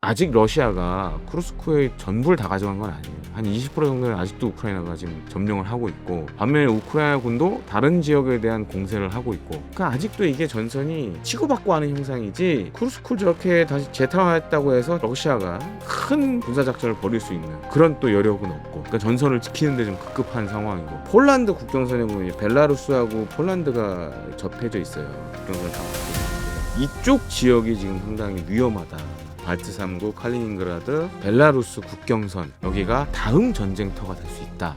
아직 러시아가 쿠르스크의 전부를 다 가져간 건 아니에요. 한 20% 정도는 아직도 우크라이나가 지금 점령을 하고 있고, 반면에 우크라이나군도 다른 지역에 대한 공세를 하고 있고, 그러니까 아직도 이게 전선이 치고받고 하는 형상이지, 쿠르스크를 저렇게 다시 재탈환했다고 해서 러시아가 큰 군사작전을 벌일 수 있는 그런 또 여력은 없고, 그러니까 전선을 지키는 데 좀 급급한 상황이고, 폴란드 국경선에 보면 벨라루스하고 폴란드가 접해져 있어요. 그런 걸 다 이쪽 지역이 지금 상당히 위험하다. 발트 3국, 칼리닝그라드, 벨라루스 국경선, 여기가 다음 전쟁터가 될 수 있다.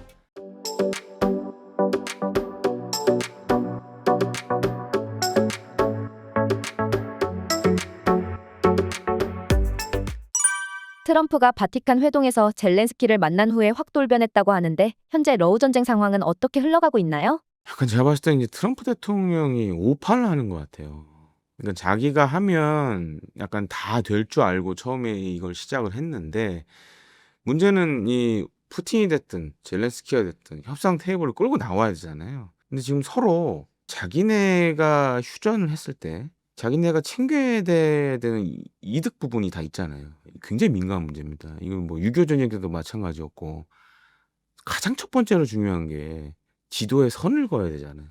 트럼프가 바티칸 회동에서 젤렌스키를 만난 후에 확 돌변했다고 하는데 현재 러우 전쟁 상황은 어떻게 흘러가고 있나요? 약간 제가 봤을 때 이제 트럼프 대통령이 오판을 하는 것 같아요. 그러니까 자기가 하면 약간 다 될 줄 알고 처음에 이걸 시작을 했는데, 문제는 이 푸틴이 됐든 젤렌스키가 됐든 협상 테이블을 끌고 나와야 되잖아요. 근데 지금 서로 자기네가 휴전을 했을 때 자기네가 챙겨야 되는 이득 부분이 다 있잖아요. 굉장히 민감한 문제입니다. 이건 뭐 6.25 전쟁 때도 마찬가지였고, 가장 첫 번째로 중요한 게 지도에 선을 그어야 되잖아요.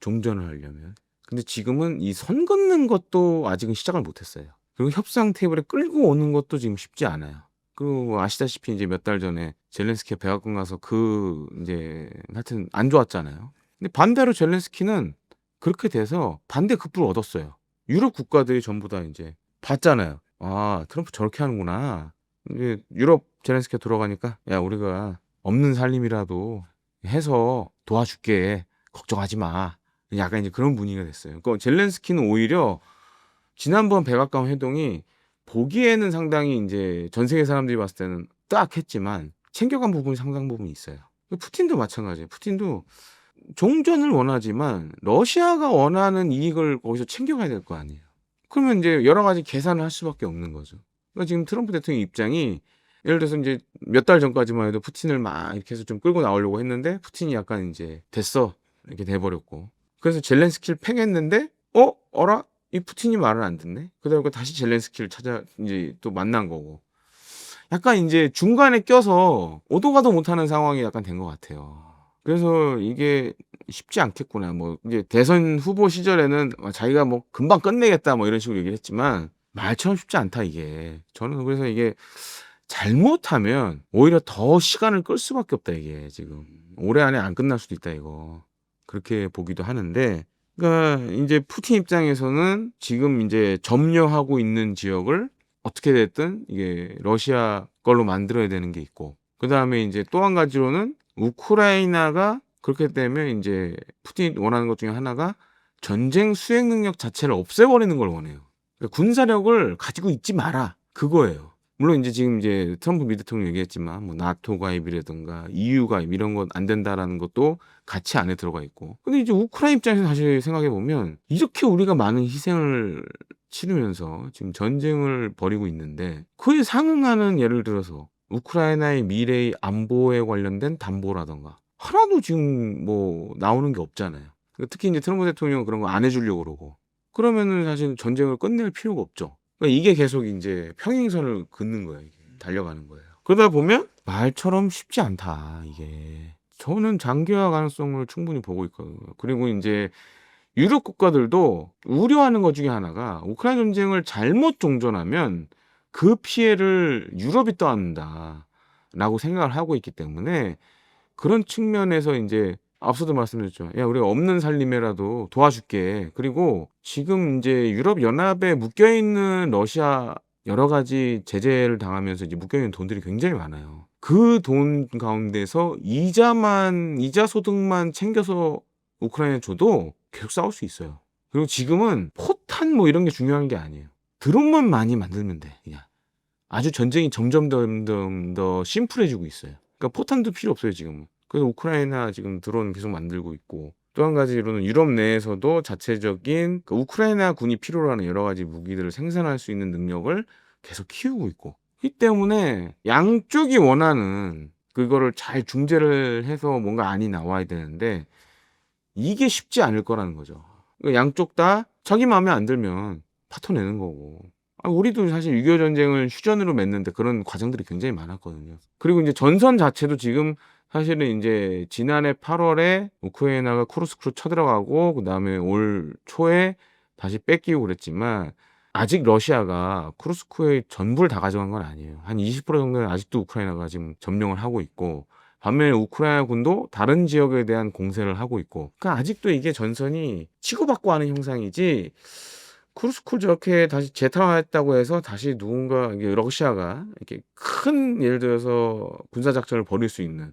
종전을 하려면. 근데 지금은 이 선 긋는 것도 아직은 시작을 못 했어요. 그리고 협상 테이블에 끌고 오는 것도 지금 쉽지 않아요. 그리고 아시다시피 이제 몇 달 전에 젤렌스키가 백악관 가서 이제 하여튼 안 좋았잖아요. 근데 반대로 젤렌스키는 그렇게 돼서 반대 급부를 얻었어요. 유럽 국가들이 전부 다 이제 봤잖아요. 아, 트럼프 저렇게 하는구나. 이제 유럽 젤렌스키가 들어가니까, 야, 우리가 없는 살림이라도 해서 도와줄게. 걱정하지 마. 약간 이제 그런 분위기가 됐어요. 그러니까 젤렌스키는 오히려 지난번 백악관 회동이 보기에는 상당히 이제 전 세계 사람들이 봤을 때는 딱했지만 챙겨간 부분이 상당 부분 있어요. 푸틴도 마찬가지예요. 푸틴도 종전을 원하지만 러시아가 원하는 이익을 거기서 챙겨가야 될 거 아니에요. 그러면 이제 여러 가지 계산을 할 수밖에 없는 거죠. 그러니까 지금 트럼프 대통령 입장이, 예를 들어서 이제 몇 달 전까지만 해도 푸틴을 막 이렇게 해서 좀 끌고 나오려고 했는데, 푸틴이 약간 이제 됐어 이렇게 돼버렸고, 그래서 젤렌스키를 팽했는데, 어라? 이 푸틴이 말을 안 듣네. 그러다가 다시 젤렌스키를 찾아 이제 또 만난 거고, 약간 이제 중간에 껴서 오도 가도 못하는 상황이 약간 된 것 같아요. 그래서 이게 쉽지 않겠구나. 뭐 이제 대선 후보 시절에는 자기가 뭐 금방 끝내겠다 뭐 이런 식으로 얘기를 했지만, 말처럼 쉽지 않다 이게. 저는 그래서 이게 잘못하면 오히려 더 시간을 끌 수밖에 없다 이게. 지금 올해 안에 안 끝날 수도 있다 이거. 그렇게 보기도 하는데, 그러니까 이제 푸틴 입장에서는 지금 이제 점령하고 있는 지역을 어떻게 됐든 이게 러시아 걸로 만들어야 되는 게 있고, 그다음에 이제 또 한 가지로는 우크라이나가 그렇게 되면 이제 푸틴이 원하는 것 중에 하나가 전쟁 수행 능력 자체를 없애버리는 걸 원해요. 그러니까 군사력을 가지고 있지 마라, 그거예요. 물론 이제 지금 이제 트럼프 미 대통령 얘기했지만 뭐 나토 가입이라든가 EU 가입 이런 건 안 된다라는 것도 같이 안에 들어가 있고. 근데 이제 우크라이나 입장에서 다시 생각해 보면, 이렇게 우리가 많은 희생을 치르면서 지금 전쟁을 벌이고 있는데, 그에 상응하는, 예를 들어서 우크라이나의 미래의 안보에 관련된 담보라던가 하나도 지금 뭐 나오는 게 없잖아요. 특히 이제 트럼프 대통령은 그런 거 안 해주려고 그러고, 그러면은 사실 전쟁을 끝낼 필요가 없죠. 그러니까 이게 계속 이제 평행선을 긋는 거예요. 이게 달려가는 거예요. 그러다 보면 말처럼 쉽지 않다 이게. 저는 장기화 가능성을 충분히 보고 있거든요. 그리고 이제 유럽 국가들도 우려하는 것 중에 하나가, 우크라이나 전쟁을 잘못 종전하면 그 피해를 유럽이 떠안는다라고 생각을 하고 있기 때문에, 그런 측면에서 이제 앞서도 말씀드렸죠. 야, 우리가 없는 살림에라도 도와줄게. 그리고 지금 이제 유럽 연합에 묶여 있는 러시아, 여러 가지 제재를 당하면서 이제 묶여 있는 돈들이 굉장히 많아요. 그 돈 가운데서 이자 소득만 챙겨서 우크라이나에 줘도 계속 싸울 수 있어요. 그리고 지금은 포탄 뭐 이런 게 중요한 게 아니에요. 드론만 많이 만들면 돼. 그냥 아주 전쟁이 점점 더 심플해지고 있어요. 그러니까 포탄도 필요 없어요 지금은. 그래서 우크라이나 지금 드론 계속 만들고 있고, 또 한 가지로는 유럽 내에서도 자체적인 그 우크라이나 군이 필요로 하는 여러 가지 무기들을 생산할 수 있는 능력을 계속 키우고 있고, 이 때문에 양쪽이 원하는 그거를 잘 중재를 해서 뭔가 안이 나와야 되는데, 이게 쉽지 않을 거라는 거죠. 그러니까 양쪽 다 자기 마음에 안 들면 파토 내는 거고, 우리도 사실 6.25 전쟁을 휴전으로 맺는데 그런 과정들이 굉장히 많았거든요. 그리고 인제 전선 자체도 지금 사실은 인제 지난해 8 월에 우크라이나가 쿠르스크로 쳐들어가고 그다음에 올 초에 다시 뺏기고 그랬지만 아직 러시아가 쿠르스크의 전부를 다 가져간 건 아니에요. 한 20% 정도는 아직도 우크라이나가 지금 점령을 하고 있고, 반면에 우크라이나 군도 다른 지역에 대한 공세를 하고 있고, 그러니까 아직도 이게 전선이 치고받고 하는 형상이지, 쿠르스크를 저렇게 다시 재탈환했다고 해서 다시 누군가 이게 러시아가 이렇게 큰 예를 들어서 군사 작전을 벌일 수 있는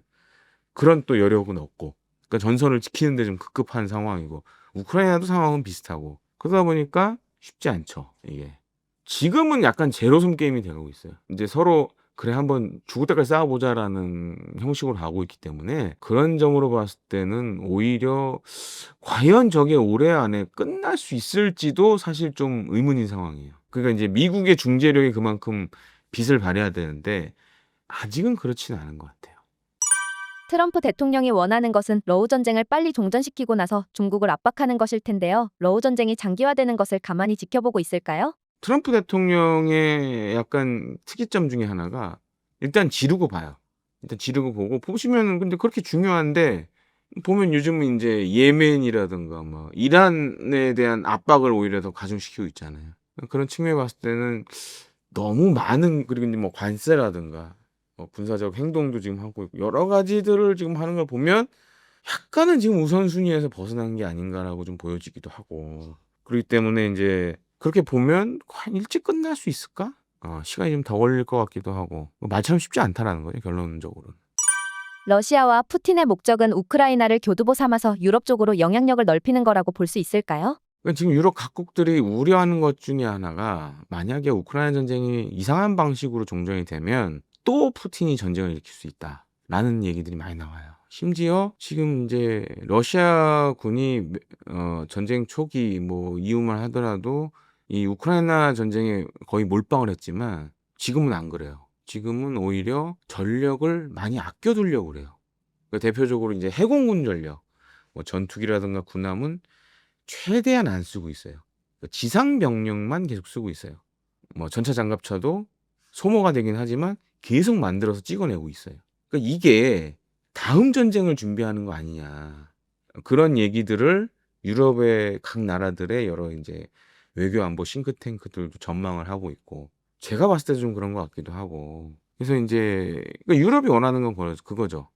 그런 또 여력은 없고, 그러니까 전선을 지키는 데 좀 급급한 상황이고, 우크라이나도 상황은 비슷하고, 그러다 보니까 쉽지 않죠, 이게. 지금은 약간 제로섬 게임이 되고 있어요. 인제 서로 '그래 한번 죽을 때까지 싸워 보자.'라는 형식으로 가고 있기 때문에 그런 점으로 봤을 때는 오히려 과연 저게 올해 안에 끝날 수 있을지도 사실 좀 의문인 상황이에요. 그러니까 인제 미국의 중재력이 그만큼 빛을 발해야 되는데 아직은 그렇지는 않은 것 같아요. 트럼프 대통령이 원하는 것은 러우 전쟁을 빨리 종전시키고 나서 중국을 압박하는 것일 텐데요. 러우 전쟁이 장기화되는 것을 가만히 지켜보고 있을까요? 트럼프 대통령의 약간 특이점 중에 하나가 일단 지르고 봐요. 일단 지르고 보고 보시면은 근데 그렇게 중요한데 보면 요즘은 인제 예멘이라든가 뭐 이란에 대한 압박을 오히려 더 가중시키고 있잖아요. 그런 측면에 봤을 때는 너무 많은, 그리고 인제 뭐 관세라든가 뭐 군사적 행동도 지금 하고 있고 여러 가지들을 지금 하는 걸 보면 약간은 지금 '우선순위에서 벗어난 게 아닌가.'라고 좀 보여지기도 하고, 그러기 때문에 인제 그렇게 보면 '과연 일찍 끝날 수 있을까?' 시간이 좀 더 걸릴 것 같기도 하고, 말처럼 쉽지 않다라는 거죠, 결론적으로는. 러시아와 푸틴의 목적은 우크라이나를 교두보 삼아서 유럽 쪽으로 영향력을 넓히는 거라고 볼 수 있을까요? 그러니까 지금 유럽 각국들이 우려하는 것 중에 하나가, 만약에 우크라이나 전쟁이 이상한 방식으로 종전이 되면 또 푸틴이 전쟁을 일으킬 수 있다라는 얘기들이 많이 나와요. 심지어 지금 인제 러시아 군이 전쟁 초기 뭐 이후만 하더라도 이 우크라이나 전쟁에 거의 몰빵을 했지만 지금은 안 그래요. 지금은 오히려 전력을 많이 아껴 두려고 그래요. 그 대표적으로 인제 해공군 전력, 뭐 전투기라든가 군함은 최대한 안 쓰고 있어요. 그 지상 병력만 계속 쓰고 있어요. 뭐 전차 장갑차도 소모가 되긴 하지만 계속 만들어서 찍어내고 있어요. 그러니까 이게 '다음 전쟁을 준비하는 거 아니냐.' 그런 얘기들을 유럽의 각 나라들의 여러 인제 외교 안보 싱크탱크들도 전망을 하고 있고, 제가 봤을 때도 좀 그런 것 같기도 하고. 그래서 인제 그러니까 유럽이 원하는 건 그거죠.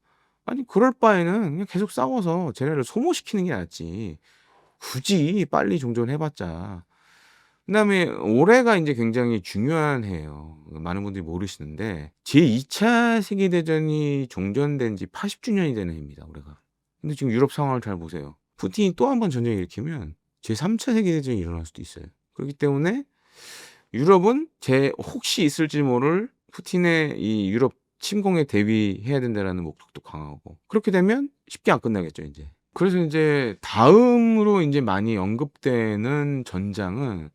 아니 그럴 바에는 그냥 계속 싸워서 쟤네를 소모시키는 게 낫지, 굳이 빨리 종전해 봤자. 그다음에 올해가 인제 굉장히 중요한 해예요. 많은 분들이 모르시는데 제2차 세계 대전이 종전된 지 80 주년이 되는 해입니다, 올해가. 근데 지금 유럽 상황을 잘 보세요. 푸틴이 또 한 번 전쟁을 일으키면 제3 차 세계 대전이 일어날 수도 있어요. 그렇기 때문에 유럽은 혹시 있을지 모를 푸틴의 이 유럽 침공에 대비해야 된다라는 목적도 강하고, 그렇게 되면 쉽게 안 끝나겠죠, 인제. 그래서 인제 다음으로 인제 많이 언급되는 전장은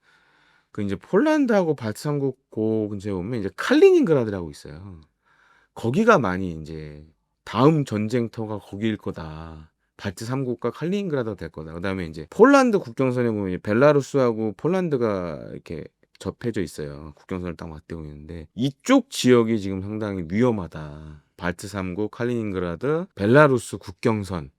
그 인제 폴란드하고 발트 3 국 고 근처에 보면 이제 칼리닝그라드라고 있어요. 거기가 많이 인제 '다음 전쟁터가 거기일 거다. 발트 3 국과 칼리닝그라드가 될 거다.' 그다음에 인제 폴란드 국경선에 보면 이제 벨라루스하고 폴란드가 이렇게 접해져 있어요. 국경선을 딱 맞대고 있는데 "이쪽 지역이 지금 상당히 위험하다. 발트 3 국, 칼리닝그라드, 벨라루스 국경선,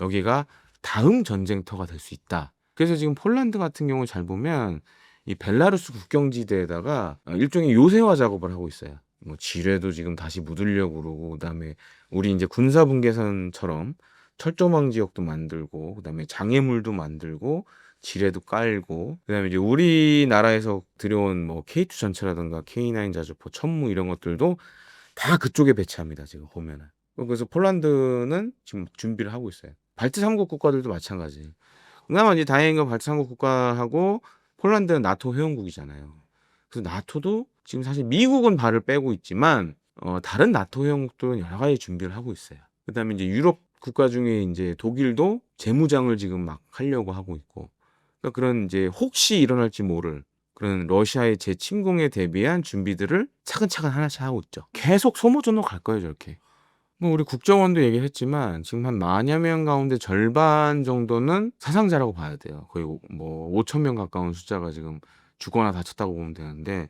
여기가 다음 전쟁터가 될 수 있다." 그래서 지금 폴란드 같은 경우 잘 보면 이 벨라루스 국경지대에다가 일종의 요새화 작업을 하고 있어요. 뭐 지뢰도 지금 다시 묻으려고 그러고, 그다음에 우리 인제 군사 분계선처럼 철조망 지역도 만들고, 그다음에 장애물도 만들고, 지뢰도 깔고, 그다음에 이제 우리나라에서 들여온 뭐 K2 전차라든가 K9 자주포, 천무 이런 것들도 다 그쪽에 배치합니다, 지금 보면은. 그래서 폴란드는 지금 준비를 하고 있어요. 발트 3 국 국가들도 마찬가지예요. 그나마 이제 다행인 건 발트 3 국 국가하고 폴란드는 나토 회원국이잖아요. 그래서 나토도 지금 사실 미국은 발을 빼고 있지만 다른 나토 회원국들은 여러 가지 준비를 하고 있어요. 그다음에 이제 유럽 국가 중에 인제 독일도 재무장을 지금 막 하려고 하고 있고. 그러니까 그런 인제 혹시 일어날지 모를 그런 러시아의 재침공에 대비한 준비들을 차근차근 하나씩 하고 있죠. 계속 소모전으로 갈 거예요, 저렇게. 뭐 우리 국정원도 얘기를 했지만 지금 한 10,000여 명 가운데 절반 정도는 사상자라고 봐야 돼요. 거의 뭐 5,000명 가까운 숫자가 지금 죽거나 다쳤다고 보면 되는데,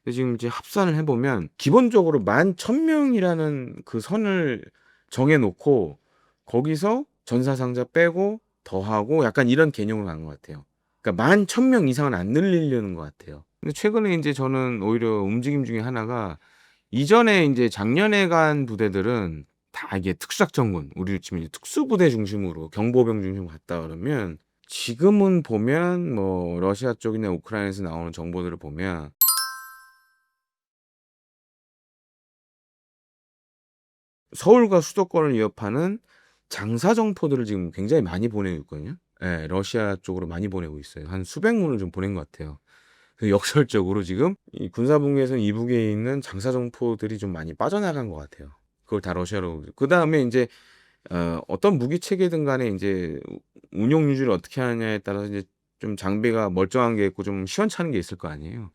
근데 지금 이제 합산을 해 보면 기본적으로 11,000명이라는 그 선을 정해 놓고 거기서 전사상자 빼고 더하고 약간 이런 개념으로 가는 것 같아요. 그러니까 11,000명 이상은 안 늘리려는 것 같아요. 근데 최근에 인제 저는 오히려 움직임 중에 하나가, 이전에 인제 작년에 간 부대들은 다 이게 특수작전군, 우리로 치면 이제 특수부대 중심으로 경보병 중심으로 갔다 그러면, 지금은 보면 뭐 러시아 쪽이나 우크라이나에서 나오는 정보들을 보면 서울과 수도권을 위협하는 장사정포들을 지금 굉장히 많이 보내고 있거든요. 예. 러시아 쪽으로 많이 보내고 있어요. 한 수백 문을 좀 보낸 것 같아요. 그 역설적으로 지금 이 군사분계선 이북에 있는 장사정포들이 좀 많이 빠져나간 것 같아요. 그걸 다 러시아로. 그다음에 인제 어떤 무기 체계든 간에 인제 운용 유지를 어떻게 하느냐에 따라서 이제 좀 장비가 멀쩡한 게 있고 좀 시원찮은 게 있을 거 아니에요.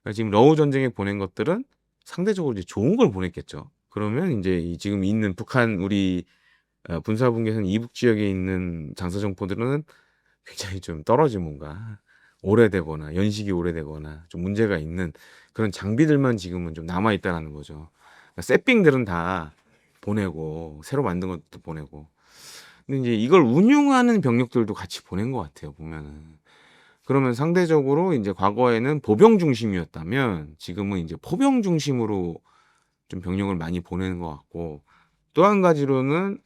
그러니까 지금 러우 전쟁에 보낸 것들은 상대적으로 이제 좋은 걸 보냈겠죠. 그러면 인제 이 지금 있는 북한 우리 군사분계선 이북 지역에 있는 장사정포들은 굉장히 좀 떨어진, 뭔가 오래되거나 연식이 오래되거나 좀 문제가 있는 그런 장비들만 지금은 좀 남아 있다라는 거죠. 그러니까 새삥들은 다 보내고 새로 만든 것도 보내고. 근데 인제 이걸 운용하는 병력들도 같이 보낸 것 같아요, 보면은. 그러면 상대적으로 인제 과거에는 보병 중심이었다면 지금은 인제 포병 중심으로 좀 병력을 많이 보내는 것 같고, 또 한 가지로는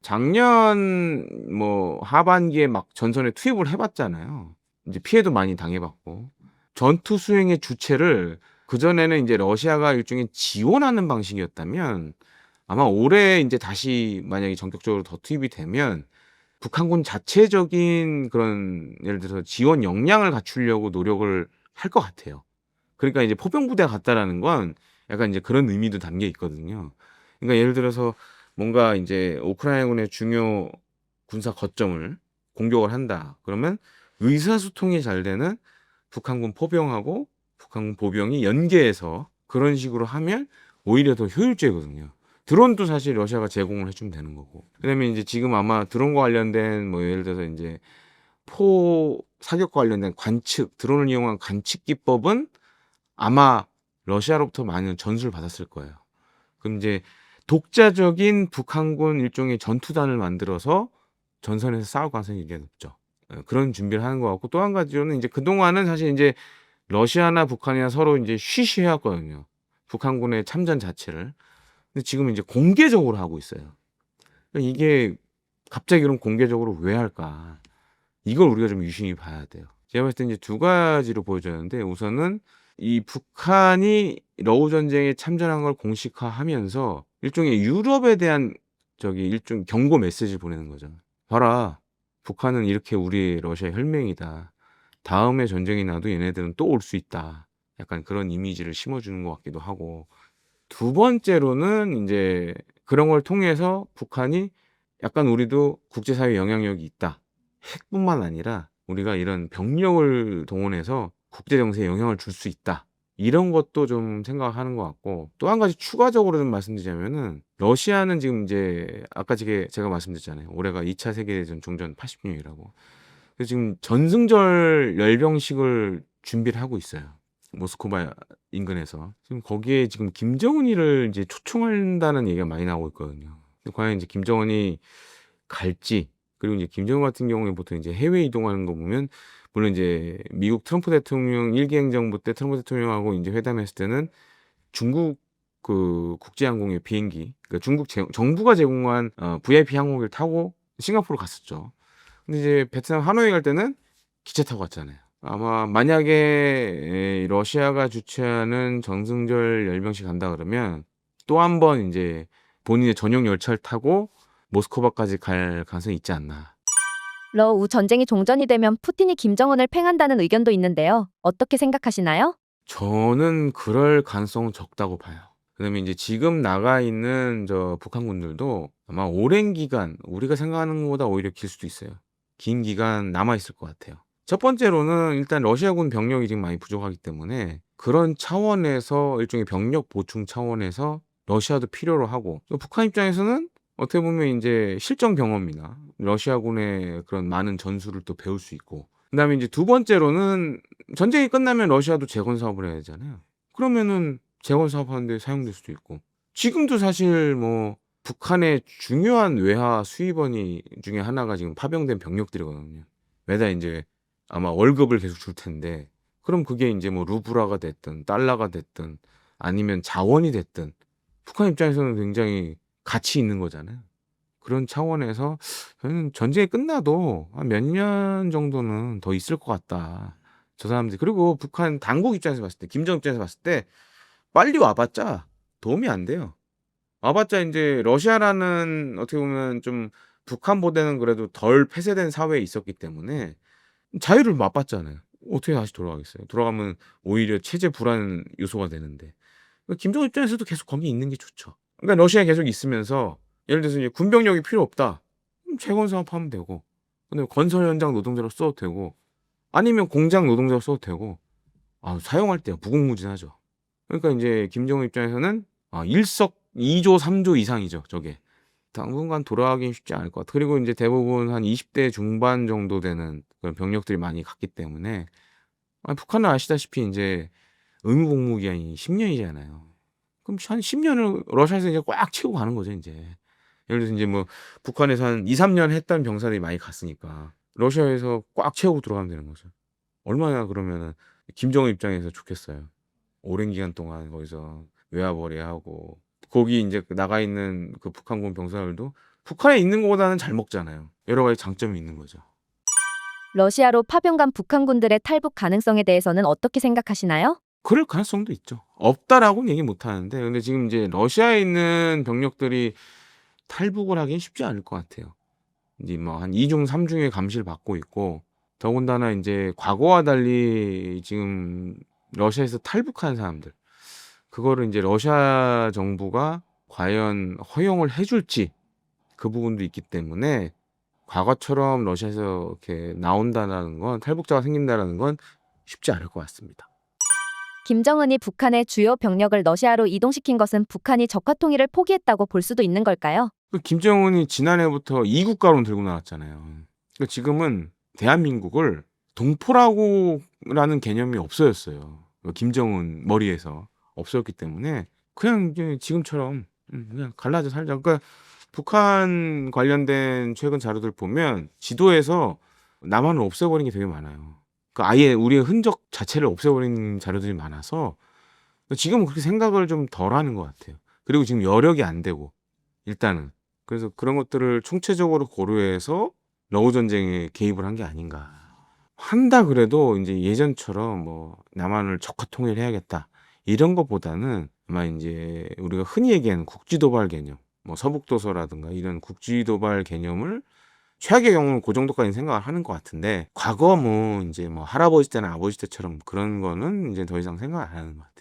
작년 뭐 하반기에 막 전선에 투입을 해 봤잖아요. 인제 피해도 많이 당해 봤고. 전투 수행의 주체를 그전에는 인제 러시아가 일종의 지원하는 방식이었다면, 아마 올해 인제 다시 만약에 전격적으로 더 투입이 되면 북한군 자체적인 그런, 예를 들어서 지원 역량을 갖추려고 노력을 할 것 같아요. 그러니까 이제 포병부대가 갔다라는 건 약간 이제 그런 의미도 담겨 있거든요. 그러니까 예를 들어서 뭔가 인제 우크라이나군의 중요 군사 거점을 공격을 한다. 그러면 의사소통이 잘 되는 북한군 포병하고 북한군 보병이 연계해서 그런 식으로 하면 오히려 더 효율적이거든요. 드론도 사실 러시아가 제공을 해 주면 되는 거고. 그다음에 인제 지금 아마 드론과 관련된 뭐 예를 들어서 인제 사격과 관련된 관측, 드론을 이용한 관측 기법은 아마 러시아로부터 많은 전수를 받았을 거예요. 그럼 이제 독자적인 북한군 일종의 전투단을 만들어서 전선에서 싸울 가능성이 굉장히 높죠. 그런 준비를 하는 것 같고, 또 한 가지로는 인제 그동안은 사실 인제 러시아나 북한이나 서로 인제 쉬쉬해 왔거든요, 북한군의 참전 자체를. 근데 지금은 인제 공개적으로 하고 있어요. 그러니까 이게 갑자기 그럼 공개적으로 왜 할까? 이걸 우리가 좀 유심히 봐야 돼요. 제가 봤을 때 이제 두 가지로 보여졌는데, 우선은 이 북한이 러우 전쟁에 참전한 걸 공식화하면서 일종의 유럽에 대한 일종 경고 메시지를 보내는 거죠. "봐라. 북한은 이렇게 우리 러시아의 혈맹이다. 다음에 전쟁이 나도 얘네들은 또 올 수 있다." 약간 그런 이미지를 심어주는 것 같기도 하고. 두 번째로는 인제 그런 걸 통해서 북한이 약간 '우리도 국제사회에 영향력이 있다.' 핵뿐만 아니라 '우리가 이런 병력을 동원해서 국제 정세에 영향을 줄 수 있다.' 이런 것도 좀 생각하는 것 같고, 또 한 가지 추가적으로 좀 말씀드리자면은 러시아는 지금 인제 아까 제가 말씀드렸잖아요. 올해가 2차 세계대전 종전 80 주년이라고. 그래서 지금 전승절 열병식을 준비를 하고 있어요, 모스크바 인근에서. 지금 거기에 지금 김정은이를 인제 초청한다는 얘기가 많이 나오고 있거든요. 근데 과연 인제 김정은이 갈지, 그리고 이제 김정은 같은 경우에 보통 이제 해외 이동하는 거 보면, 물론 이제 미국 트럼프 대통령 1기 행정부 때 트럼프 대통령하고 인제 회담했을 때는 중국 그 국제항공의 비행기, 그러니까 중국 정부가 제공한 VIP 항공기를 타고 싱가포르 갔었죠. 근데 이제 베트남 하노이 갈 때는 기차 타고 갔잖아요. 아마 만약에 러시아가 주최하는 정승절 열병식 간다 그러면 또 한 번 인제 본인의 전용 열차를 타고 모스크바까지 갈 가능성이 있지 않나. 러우 전쟁이 종전이 되면 푸틴이 김정은을 팽한다는 의견도 있는데요. 어떻게 생각하시나요? 저는 그럴 가능성은 적다고 봐요. 그다음에 인제 지금 나가 있는 북한군들도 아마 오랜 기간, 우리가 생각하는 것보다 오히려 길 수도 있어요. 긴 기간 남아 있을 것 같아요. 첫 번째로는 일단 러시아군 병력이 지금 많이 부족하기 때문에 그런 차원에서 일종의 병력 보충 차원에서 러시아도 필요로 하고, 또 북한 입장에서는 어떻게 보면 인제 실전 경험이나 러시아군의 그런 많은 전술을 또 배울 수 있고, 그다음에 이제 두 번째로는 전쟁이 끝나면 러시아도 재건 사업을 해야 되잖아요. 그러면은 재건 사업하는 데 사용될 수도 있고. 지금도 사실 뭐 북한의 중요한 외화 수입원이 중에 하나가 지금 파병된 병력들이거든요. 매달 인제 아마 월급을 계속 줄 텐데 그럼 그게 인제 뭐 루블화가 됐든 달러가 됐든 아니면 자원이 됐든 북한 입장에서는 굉장히 가치 있는 거잖아요. 그런 차원에서 저는 '전쟁이 끝나도 한 몇 년 정도는 더 있을 것 같다.' 저 사람들이. 그리고 북한 당국 입장에서 봤을 때 김정은 입장에서 봤을 때 빨리 와 봤자 도움이 안 돼요. 와 봤자 인제 러시아라는 어떻게 보면 좀 북한보다는 그래도 덜 폐쇄된 사회에 있었기 때문에 자유를 맛봤잖아요. 어떻게 다시 돌아가겠어요. 돌아가면 오히려 체제 불안 요소가 되는데. 김정은 입장에서도 계속 거기 있는 게 좋죠. 그러니까 러시아에 계속 있으면서 예를 들어서 이제 "군병력이 필요 없다." 그럼 재건 사업하면 되고, 그다음에 건설 현장 노동자로 써도 되고, 아니면 공장 노동자로 써도 되고, 사용할 때 무궁무진하죠. 그러니까 인제 김정은 입장에서는 일석이조 삼조 이상이죠 저게. 당분간 돌아가긴 쉽지 않을 것 같아요. 그리고 인제 대부분 한 20대 중반 정도 되는 그런 병력들이 많이 갔기 때문에 북한은 아시다시피 인제 의무 복무 기한이 10 년이잖아요. 그럼 한 10 년을 러시아에서 이제 꽉 채우고 가는 거죠 인제. 예를 들어서 인제 뭐 북한에서 한 2-3년 했던 병사들이 많이 갔으니까 러시아에서 꽉 채우고 들어가면 되는 거죠. 얼마나 그러면은 김정은 입장에서 좋겠어요. 오랜 기간 동안 거기서 외화벌이하고 거기 인제 그 나가 있는 그 북한군 병사들도 북한에 있는 것보다는 잘 먹잖아요. 여러 가지 장점이 있는 거죠. 러시아로 파병간 북한군들의 탈북 가능성에 대해서는 어떻게 생각하시나요? 그럴 가능성도 있죠. 없다라고는 얘기 못 하는데 근데 지금 이제 러시아에 있는 병력들이 탈북을 하기는 쉽지 않을 것 같아요. 인제 뭐 한 2 중 3 중의 감시를 받고 있고, 더군다나 인제 과거와 달리 지금 러시아에서 탈북한 사람들, 그거를 인제 러시아 정부가 과연 허용을 해 줄지 그 부분도 있기 때문에 과거처럼 러시아에서 이렇게 나온다라는 건, 탈북자가 생긴다라는 건 쉽지 않을 것 같습니다. 김정은이 북한의 주요 병력을 러시아로 이동시킨 것은 북한이 적화 통일을 포기했다고 볼 수도 있는 걸까요? 김정은이 지난해부터 이국가론 들고 나왔잖아요. 지금은 대한민국을 동포라고 라는 개념이 없어졌어요. 김정은 머리에서 없어졌기 때문에 그냥 이제 지금처럼 그냥 갈라져 살자. 그러니까 북한 관련된 최근 자료들 보면 지도에서 남한을 없애버린 게 되게 많아요. 아예 우리의 흔적 자체를 없애버린 자료들이 많아서 지금은 그렇게 생각을 좀 덜 하는 것 같아요. 그리고 지금 여력이 안 되고 일단은. 그래서 그런 것들을 총체적으로 고려해서 러우 전쟁에 개입을 한 게 아닌가. 한다 그래도 인제 예전처럼 뭐 '남한을 적화 통일해야겠다.' 이런 것보다는 아마 인제 우리가 흔히 얘기하는 국지 도발 개념, 뭐 서북도서라든가 이런 국지 도발 개념을 최악의 경우는 고 정도까지는 생각을 하는 것 같은데, 과거 뭐 인제 뭐 할아버지 때나 아버지 때처럼 그런 거는 인제 더 이상 생각 안 하는 것 같아요.